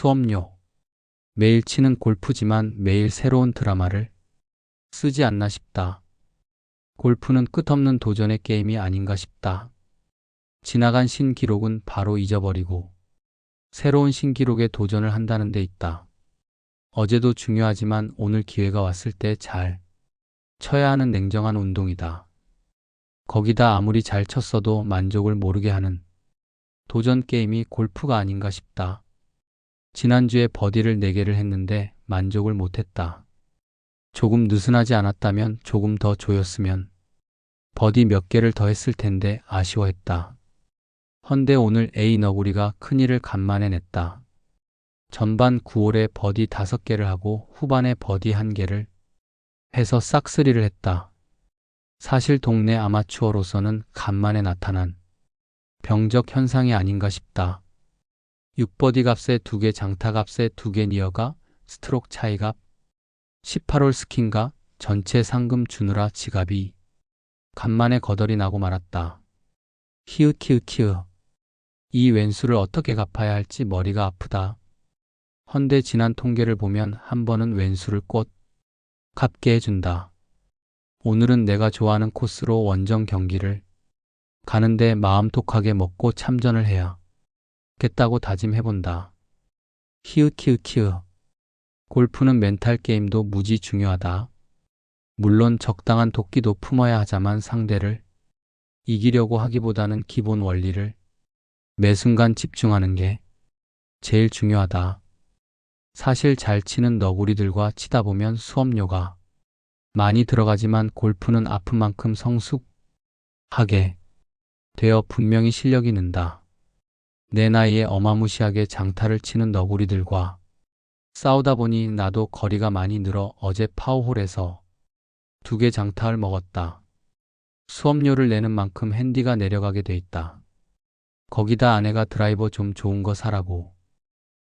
수업료. 매일 치는 골프지만 매일 새로운 드라마를 쓰지 않나 싶다. 골프는 끝없는 도전의 게임이 아닌가 싶다. 지나간 신기록은 바로 잊어버리고 새로운 신기록에 도전을 한다는 데 있다. 어제도 중요하지만 오늘 기회가 왔을 때 잘 쳐야 하는 냉정한 운동이다. 거기다 아무리 잘 쳤어도 만족을 모르게 하는 도전 게임이 골프가 아닌가 싶다. 지난주에 버디를 4개를 했는데 만족을 못했다. 조금 느슨하지 않았다면, 조금 더 조였으면 버디 몇 개를 더 했을 텐데 아쉬워했다. 헌데 오늘 A 너구리가 큰일을 간만에 냈다. 전반 9홀에 버디 5개를 하고 후반에 버디 1개를 해서 싹쓸이를 했다. 사실 동네 아마추어로서는 간만에 나타난 병적 현상이 아닌가 싶다. 6버디 값에 2개, 장타 값에 2개, 니어가, 스트로크 차이값, 18홀 스킨가, 전체 상금 주느라 지갑이 간만에 거덜이 나고 말았다. 히읗히읗히읗. 이 왼수를 어떻게 갚아야 할지 머리가 아프다. 헌데 지난 통계를 보면 한 번은 왼수를 꼭 갚게 해준다. 오늘은 내가 좋아하는 코스로 원정 경기를 가는데 마음 독하게 먹고 참전을 해야겠다고 다짐해본다. 히읗히읗히읗. 골프는 멘탈 게임도 무지 중요하다. 물론 적당한 도끼도 품어야 하자만 상대를 이기려고 하기보다는 기본 원리를 매 순간 집중하는 게 제일 중요하다. 사실 잘 치는 너구리들과 치다 보면 수업료가 많이 들어가지만 골프는 아픈 만큼 성숙하게 되어 분명히 실력이 는다. 내 나이에 어마무시하게 장타를 치는 너구리들과 싸우다 보니 나도 거리가 많이 늘어 어제 파워홀에서 2개 장타를 먹었다. 수업료를 내는 만큼 핸디가 내려가게 돼 있다. 거기다 아내가 드라이버 좀 좋은 거 사라고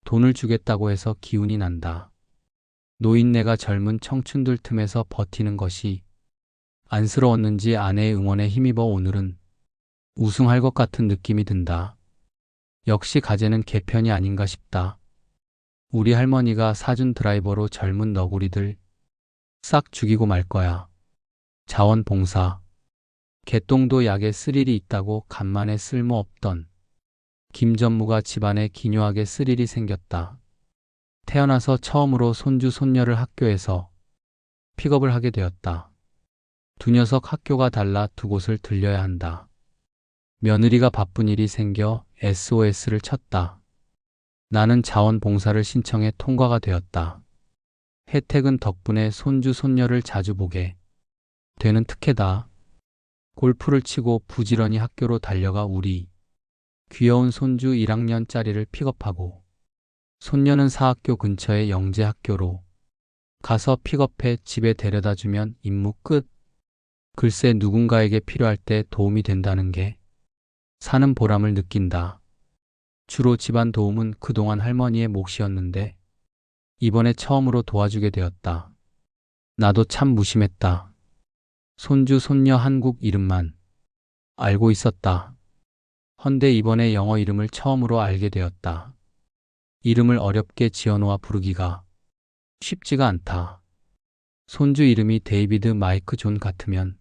돈을 주겠다고 해서 기운이 난다. 노인네가 젊은 청춘들 틈에서 버티는 것이 안쓰러웠는지 아내의 응원에 힘입어 오늘은 우승할 것 같은 느낌이 든다. 역시 가재는 개편이 아닌가 싶다. 우리 할머니가 사준 드라이버로 젊은 너구리들 싹 죽이고 말 거야. 자원봉사. 개똥도 약에 쓸 일이 있다고 간만에 쓸모없던 김전무가 집안에 기묘하게 쓸 일이 생겼다. 태어나서 처음으로 손주 손녀를 학교에서 픽업을 하게 되었다. 두 녀석 학교가 달라 2곳을 들려야 한다. 며느리가 바쁜 일이 생겨 SOS를 쳤다. 나는 자원봉사를 신청해 통과가 되었다. 혜택은 덕분에 손주 손녀를 자주 보게 되는 특혜다. 골프를 치고 부지런히 학교로 달려가 우리 귀여운 손주 1학년짜리를 픽업하고 손녀는 사학교 근처의 영재학교로 가서 픽업해 집에 데려다 주면 임무 끝. 글쎄 누군가에게 필요할 때 도움이 된다는 게 사는 보람을 느낀다. 주로 집안 도움은 그동안 할머니의 몫이었는데 이번에 처음으로 도와주게 되었다. 나도 참 무심했다. 손주 손녀 한국 이름만 알고 있었다. 헌데 이번에 영어 이름을 처음으로 알게 되었다. 이름을 어렵게 지어놓아 부르기가 쉽지가 않다. 손주 이름이 데이비드 마이크 존 같으면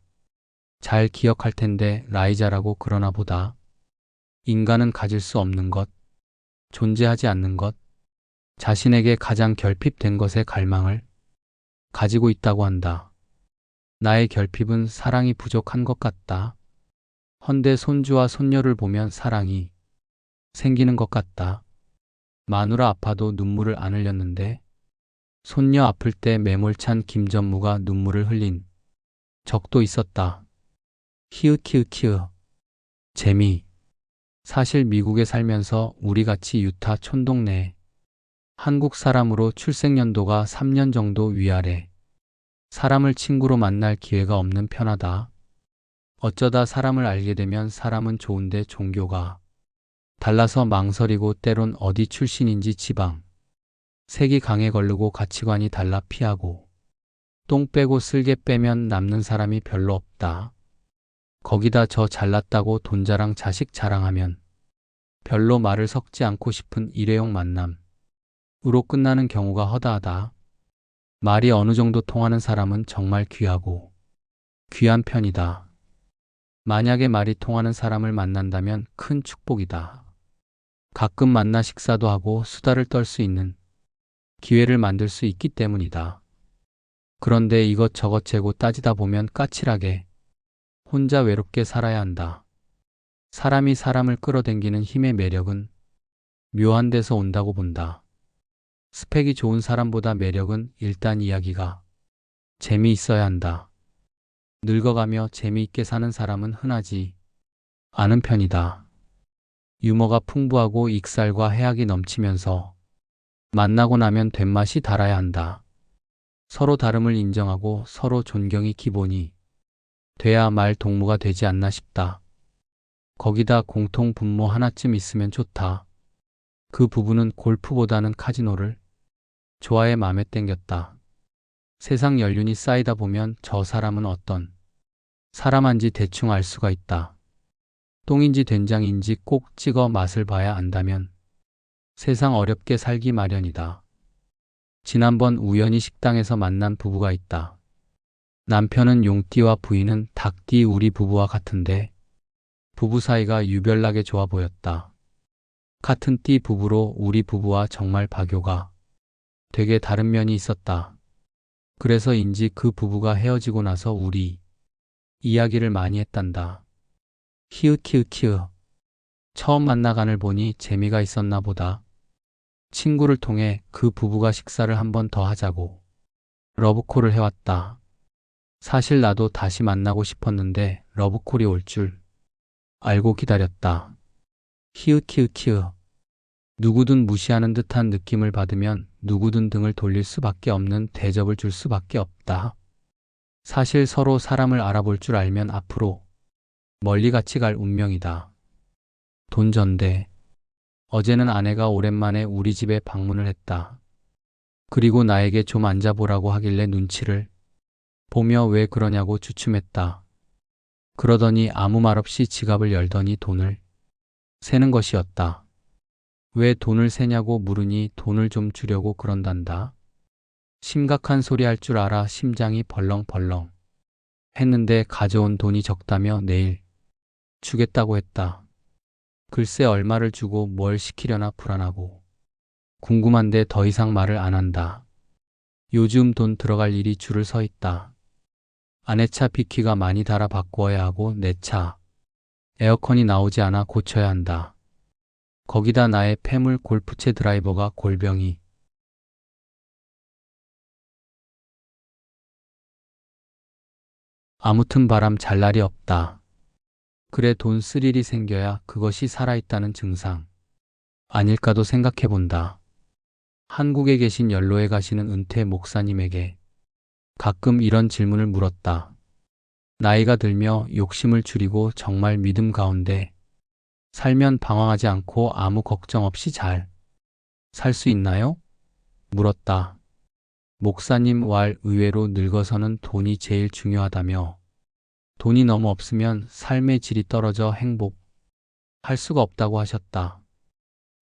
잘 기억할 텐데 라이자라고 그러나 보다. 인간은 가질 수 없는 것, 존재하지 않는 것, 자신에게 가장 결핍된 것의 갈망을 가지고 있다고 한다. 나의 결핍은 사랑이 부족한 것 같다. 헌데 손주와 손녀를 보면 사랑이 생기는 것 같다. 마누라 아파도 눈물을 안 흘렸는데 손녀 아플 때 매몰찬 김전무가 눈물을 흘린 적도 있었다. 히읗히읗히읗. 재미. 사실 미국에 살면서 우리같이 유타 촌동네에 한국 사람으로 출생연도가 3년 정도 위아래 사람을 친구로 만날 기회가 없는 편하다. 어쩌다 사람을 알게 되면 사람은 좋은데 종교가 달라서 망설이고 때론 어디 출신인지 지방 색이 강에 걸르고 가치관이 달라 피하고 똥 빼고 쓸개 빼면 남는 사람이 별로 없다. 거기다 저 잘났다고 돈 자랑 자식 자랑하면 별로 말을 섞지 않고 싶은 일회용 만남. 으로 끝나는 경우가 허다하다. 말이 어느 정도 통하는 사람은 정말 귀하고 귀한 편이다. 만약에 말이 통하는 사람을 만난다면 큰 축복이다. 가끔 만나 식사도 하고 수다를 떨 수 있는 기회를 만들 수 있기 때문이다. 그런데 이것저것 재고 따지다 보면 까칠하게 혼자 외롭게 살아야 한다. 사람이 사람을 끌어당기는 힘의 매력은 묘한 데서 온다고 본다. 스펙이 좋은 사람보다 매력은 일단 이야기가 재미있어야 한다. 늙어가며 재미있게 사는 사람은 흔하지 않은 편이다. 유머가 풍부하고 익살과 해악이 넘치면서 만나고 나면 된맛이 달아야 한다. 서로 다름을 인정하고 서로 존경이 기본이 돼야 말 동무가 되지 않나 싶다. 거기다 공통 분모 하나쯤 있으면 좋다. 그 부부는 골프보다는 카지노를 좋아해 맘에 땡겼다. 세상 연륜이 쌓이다 보면 저 사람은 어떤 사람인지 대충 알 수가 있다. 똥인지 된장인지 꼭 찍어 맛을 봐야 안다면 세상 어렵게 살기 마련이다. 지난번 우연히 식당에서 만난 부부가 있다. 남편은 용띠와 부인은 닭띠 우리 부부와 같은데 부부 사이가 유별나게 좋아 보였다. 같은 띠 부부로 우리 부부와 정말 바교가 되게 다른 면이 있었다. 그래서인지 그 부부가 헤어지고 나서 우리 이야기를 많이 했단다. 히읗히읗히읗. 처음 만나간을 보니 재미가 있었나 보다. 친구를 통해 그 부부가 식사를 한 번 더 하자고 러브콜을 해왔다. 사실 나도 다시 만나고 싶었는데 러브콜이 올 줄 알고 기다렸다. 히읗히읗히읗. 누구든 무시하는 듯한 느낌을 받으면 누구든 등을 돌릴 수밖에 없는 대접을 줄 수밖에 없다. 사실 서로 사람을 알아볼 줄 알면 앞으로 멀리 같이 갈 운명이다. 돈 전대. 어제는 아내가 오랜만에 우리 집에 방문을 했다. 그리고 나에게 좀 앉아보라고 하길래 눈치를 보며 왜 그러냐고 주춤했다. 그러더니 아무 말 없이 지갑을 열더니 돈을 세는 것이었다. 왜 돈을 세냐고 물으니 돈을 좀 주려고 그런단다. 심각한 소리 할 줄 알아 심장이 벌렁벌렁 했는데 가져온 돈이 적다며 내일 주겠다고 했다. 글쎄 얼마를 주고 뭘 시키려나 불안하고 궁금한데 더 이상 말을 안 한다. 요즘 돈 들어갈 일이 줄을 서 있다. 아내 차 비키가 많이 달아 바꾸어야 하고 내 차 에어컨이 나오지 않아 고쳐야 한다. 거기다 나의 폐물 골프채 드라이버가 골병이 아무튼 바람 잘 날이 없다. 그래 돈 쓸 일이 생겨야 그것이 살아있다는 증상 아닐까도 생각해본다. 한국에 계신 연로에 가시는 은퇴 목사님에게 가끔 이런 질문을 물었다. 나이가 들며 욕심을 줄이고 정말 믿음 가운데 살면 방황하지 않고 아무 걱정 없이 잘 살 수 있나요? 물었다. 목사님 왈 의외로 늙어서는 돈이 제일 중요하다며 돈이 너무 없으면 삶의 질이 떨어져 행복할 수가 없다고 하셨다.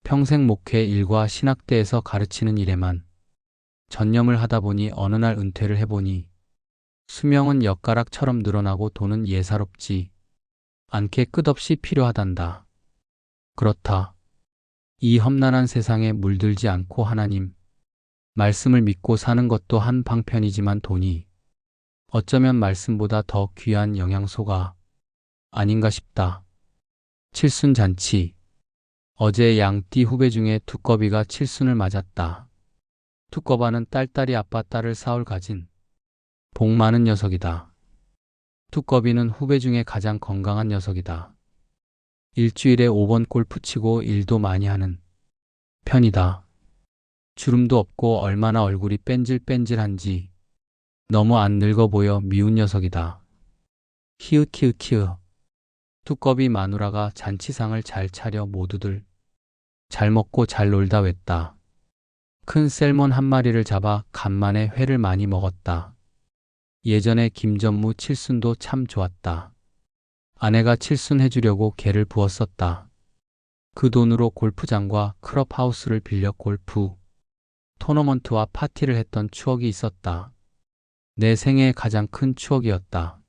평생 목회 일과 신학대에서 가르치는 일에만 전념을 하다 보니 어느 날 은퇴를 해보니 수명은 엿가락처럼 늘어나고 돈은 예사롭지 않게 끝없이 필요하단다. 그렇다. 이 험난한 세상에 물들지 않고 하나님 말씀을 믿고 사는 것도 한 방편이지만 돈이 어쩌면 말씀보다 더 귀한 영양소가 아닌가 싶다. 칠순잔치. 어제 양띠 후배 중에 두꺼비가 칠순을 맞았다. 두꺼바는 딸딸이 아빠 딸을 사흘 가진 복 많은 녀석이다. 두꺼비는 후배 중에 가장 건강한 녀석이다. 일주일에 5번 골프 치고 일도 많이 하는 편이다. 주름도 없고 얼마나 얼굴이 뺀질뺀질한지 너무 안 늙어 보여 미운 녀석이다. 히읗히읗히읗. 두꺼비 마누라가 잔치상을 잘 차려 모두들 잘 먹고 잘 놀다 뛻다. 큰 셀몬 한 마리를 잡아 간만에 회를 많이 먹었다. 예전에 김전무 칠순도 참 좋았다. 아내가 칠순 해주려고 개를 부었었다. 그 돈으로 골프장과 클럽하우스를 빌려 골프 토너먼트와 파티를 했던 추억이 있었다. 내 생애의 가장 큰 추억이었다.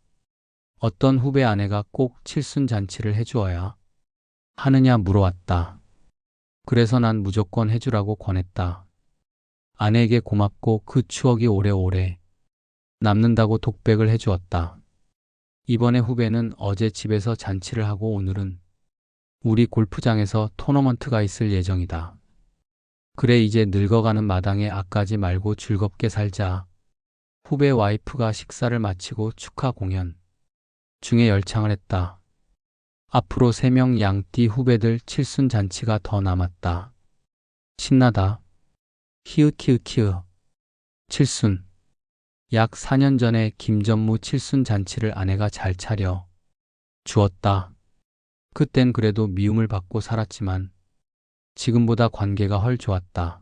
어떤 후배 아내가 꼭 칠순잔치를 해주어야 하느냐 물어왔다. 그래서 난 무조건 해주라고 권했다. 아내에게 고맙고 그 추억이 오래오래 남는다고 독백을 해주었다. 이번에 후배는 어제 집에서 잔치를 하고 오늘은 우리 골프장에서 토너먼트가 있을 예정이다. 그래 이제 늙어가는 마당에 악까지 말고 즐겁게 살자. 후배 와이프가 식사를 마치고 축하 공연 중에 열창을 했다. 앞으로 3명 양띠 후배들 칠순 잔치가 더 남았다. 신나다. 히읗히읗히읗. 칠순. 약 4년 전에 김전무 칠순 잔치를 아내가 잘 차려 주었다. 그땐 그래도 미움을 받고 살았지만 지금보다 관계가 헐 좋았다.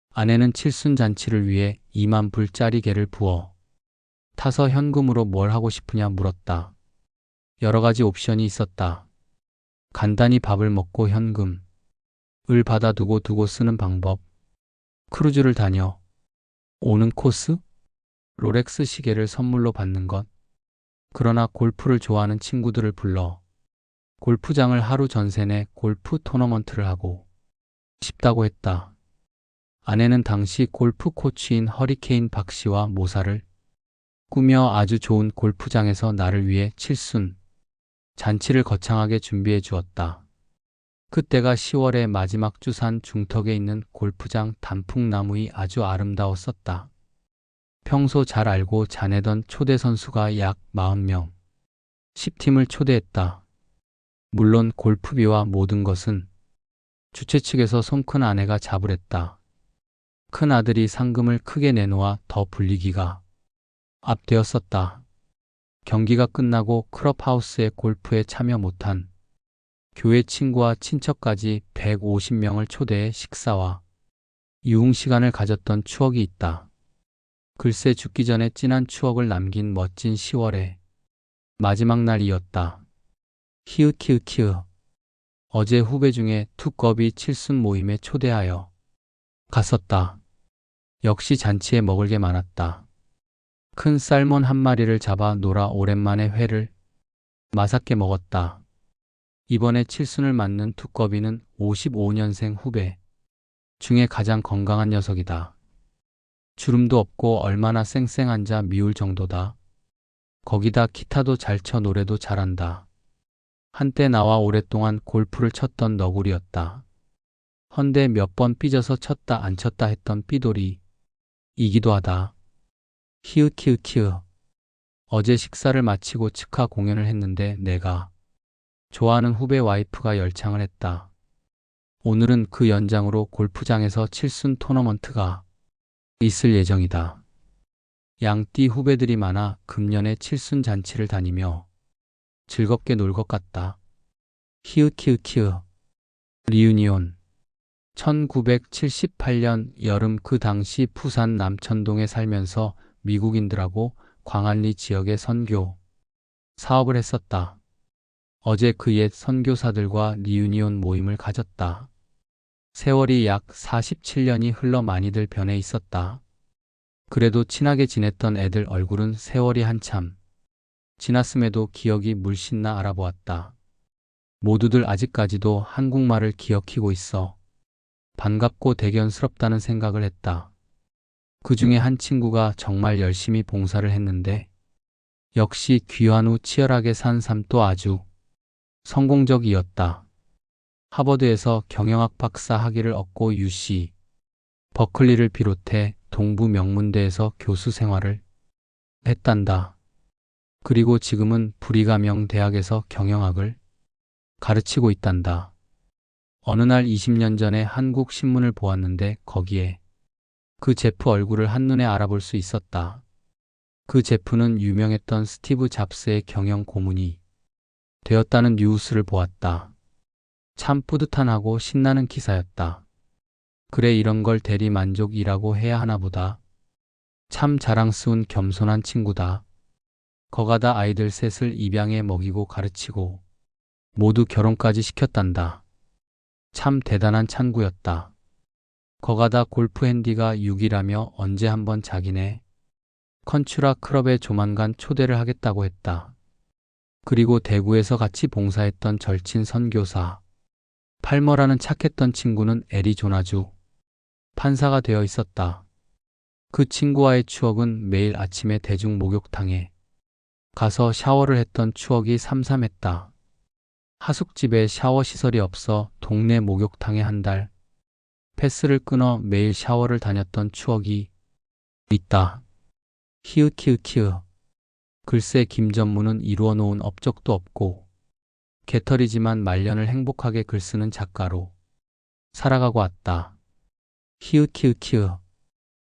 아내는 칠순 잔치를 위해 2만 불짜리 개를 부어 타서 현금으로 뭘 하고 싶으냐 물었다. 여러 가지 옵션이 있었다. 간단히 밥을 먹고 현금을 받아두고 두고 쓰는 방법, 크루즈를 다녀 오는 코스, 롤렉스 시계를 선물로 받는 것, 그러나 골프를 좋아하는 친구들을 불러 골프장을 하루 전세 내 골프 토너먼트를 하고 싶다고 했다. 아내는 당시 골프 코치인 허리케인 박 씨와 모사를 꾸며 아주 좋은 골프장에서 나를 위해 칠순 잔치를 거창하게 준비해 주었다. 그때가 10월의 마지막 주산 중턱에 있는 골프장 단풍나무이 아주 아름다웠었다. 평소 잘 알고 자네던 초대 선수가 약 40명, 10팀을 초대했다. 물론 골프비와 모든 것은 주최 측에서 손 큰 아내가 자불했다. 큰 아들이 상금을 크게 내놓아 더 불리기가 앞되었었다. 경기가 끝나고 클럽하우스의 골프에 참여 못한 교회 친구와 친척까지 150명을 초대해 식사와 유흥 시간을 가졌던 추억이 있다. 글쎄 죽기 전에 진한 추억을 남긴 멋진 10월의 마지막 날이었다. 히읗히읗히읗. 어제 후배 중에 두꺼비 칠순 모임에 초대하여 갔었다. 역시 잔치에 먹을 게 많았다. 큰 살몬 한 마리를 잡아 놀아 오랜만에 회를 맛있게 먹었다. 이번에 칠순을 맞는 두꺼비는 55년생 후배 중에 가장 건강한 녀석이다. 주름도 없고 얼마나 쌩쌩한자 미울 정도다. 거기다 기타도 잘 쳐 노래도 잘한다. 한때 나와 오랫동안 골프를 쳤던 너구리였다. 헌데 몇 번 삐져서 쳤다 안 쳤다 했던 삐돌이 이기도 하다. 히읗히읗히읗. 어제 식사를 마치고 축하 공연을 했는데 내가 좋아하는 후배 와이프가 열창을 했다. 오늘은 그 연장으로 골프장에서 칠순 토너먼트가 있을 예정이다. 양띠 후배들이 많아 금년에 칠순 잔치를 다니며 즐겁게 놀 것 같다. 히읗히읗히읗. 리유니온. 1978년 여름 그 당시 부산 남천동에 살면서 미국인들하고 광안리 지역의 선교 사업을 했었다. 어제 그 옛 선교사들과 리유니온 모임을 가졌다. 세월이 약 47년이 흘러 많이들 변해 있었다. 그래도 친하게 지냈던 애들 얼굴은 세월이 한참 지났음에도 기억이 물씬 나 알아보았다. 모두들 아직까지도 한국말을 기억히고 있어 반갑고 대견스럽다는 생각을 했다. 그 중에 한 친구가 정말 열심히 봉사를 했는데 역시 귀환 후 치열하게 산 삶도 아주 성공적이었다. 하버드에서 경영학 박사 학위를 얻고 UC, 버클리를 비롯해 동부 명문대에서 교수 생활을 했단다. 그리고 지금은 브리가명 대학에서 경영학을 가르치고 있단다. 어느 날 20년 전에 한국 신문을 보았는데 거기에 그 제프 얼굴을 한눈에 알아볼 수 있었다. 그 제프는 유명했던 스티브 잡스의 경영 고문이 되었다는 뉴스를 보았다. 참 뿌듯하고 신나는 기사였다. 그래 이런 걸 대리 만족이라고 해야 하나 보다. 참 자랑스러운 겸손한 친구다. 거가다 아이들 셋을 입양해 먹이고 가르치고 모두 결혼까지 시켰단다. 참 대단한 찬구였다. 거가다 골프 핸디가 6이라며 언제 한번 자기네 컨츄라 클럽에 조만간 초대를 하겠다고 했다. 그리고 대구에서 같이 봉사했던 절친 선교사 팔머라는 착했던 친구는 애리조나주 판사가 되어 있었다. 그 친구와의 추억은 매일 아침에 대중 목욕탕에 가서 샤워를 했던 추억이 삼삼했다. 하숙집에 샤워 시설이 없어 동네 목욕탕에 한 달 패스를 끊어 매일 샤워를 다녔던 추억이 있다. 히읗히읗히읗. 글쎄 김전무는 이루어 놓은 업적도 없고 개털이지만 말년을 행복하게 글쓰는 작가로 살아가고 왔다. 히읗히읗히읗.